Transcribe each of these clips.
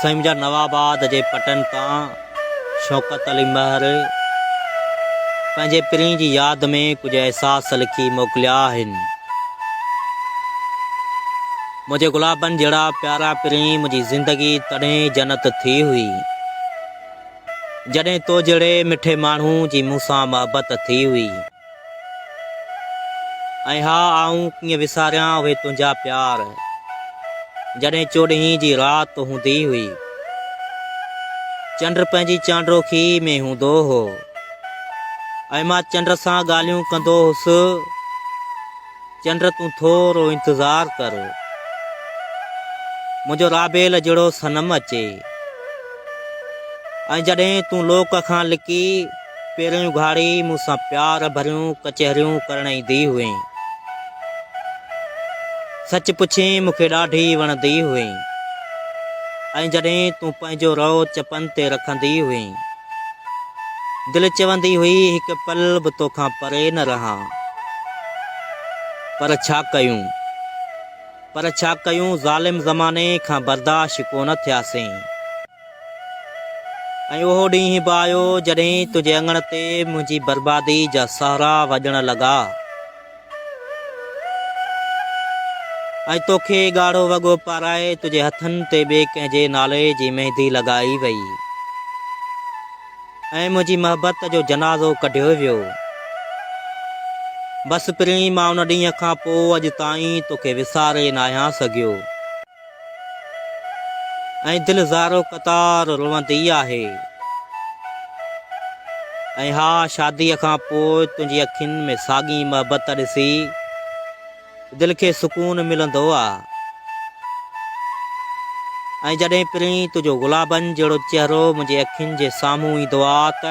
मुंहिंजा नवाबाद जे पटन तां शौकत अली महर पंहिंजे पिरी जी यादि में कुझु अहसास लिखी मोकिलिया आहिनि। मुंहिंजे गुलाबनि जहिड़ा प्यारा पिरी मुंहिंजी ज़िंदगी तॾहिं जन्नत थी हुई जॾहिं तो जहिड़े मिठे माण्हू जी मूंसां मोहबत थी हुई। ऐं हा, आऊं कीअं विसारियां उहे तुंहिंजा प्यार जॾहिं चोॾहीं जी राति हूंदी हुई। चंड पंहिंजी चांड्रोखी में हूंदो हो ऐं मां चंड सां ॻाल्हियूं कंदो हुउसि। चंड तूं थोरो इंतज़ारु कर, मुंहिंजो राबेल जहिड़ो सनम अचे। ऐं जॾहिं तूं लोक खां लिकी पेरियूं घाड़ी मूंसां प्यार भरियूं कचहरियूं करण ईंदी हुई। सच पुछी मूंखे ॾाढी वणंदी हुई। ऐं जॾहिं तूं पंहिंजो रओ चपनि ते रखंदी हुई, दिलि चवंदी हुई हिकु पल बि तोखां परे न रहां। पर छा कयूं ज़ालिम ज़माने खां बर्दाश्त कोन थियासीं। ऐं उहो ॾींहुं बि आयो जॾहिं तुंहिंजे अङण ते मुंहिंजी बर्बादी जा सहारा वॼण लॻा ऐं तोखे ॻाढ़ो वॻो पाराए तुंहिंजे हथनि ते ॿिए कंहिंजे नाले जी मेहंदी लॻाई वई ऐं मुंहिंजी मोहबत जो जनाज़ो कढियो वियो। बसि पिरी मां उन ॾींहं खां पोइ अॼु ताईं तोखे विसारे न आहियां सघियो ऐं दिलि ज़ारो क़तार रुअंदी आहे। ऐं हा, शादीअ खां पोइ तुंहिंजी अखियुनि में साॻी मोहबत ॾिसी दिलि खे सुकून मिलंदो आहे। ऐं जॾहिं पिरी तुंहिंजो गुलाबनि जहिड़ो चहिरो मुंहिंजे अखियुनि जे साम्हूं ईंदो आहे त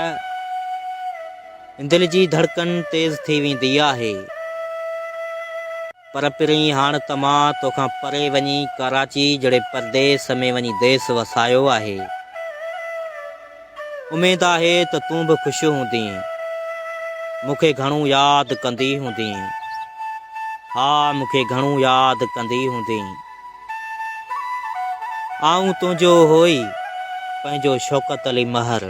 दिलि जी धड़कन तेज़ थी वेंदी आहे। पर पिरी हाणे त मां तोखां परे वञी कराची जहिड़े परदेस में वञी देस वसायो आहे। उमेद आहे त तूं बि ख़ुशि हूंदी, मूंखे घणो यादि कंदी हूंदी। हा, मूंखे घणो यादि कंदी हूंदी। आऊं तुंहिंजो हो ई पंहिंजो शौकत अली महर।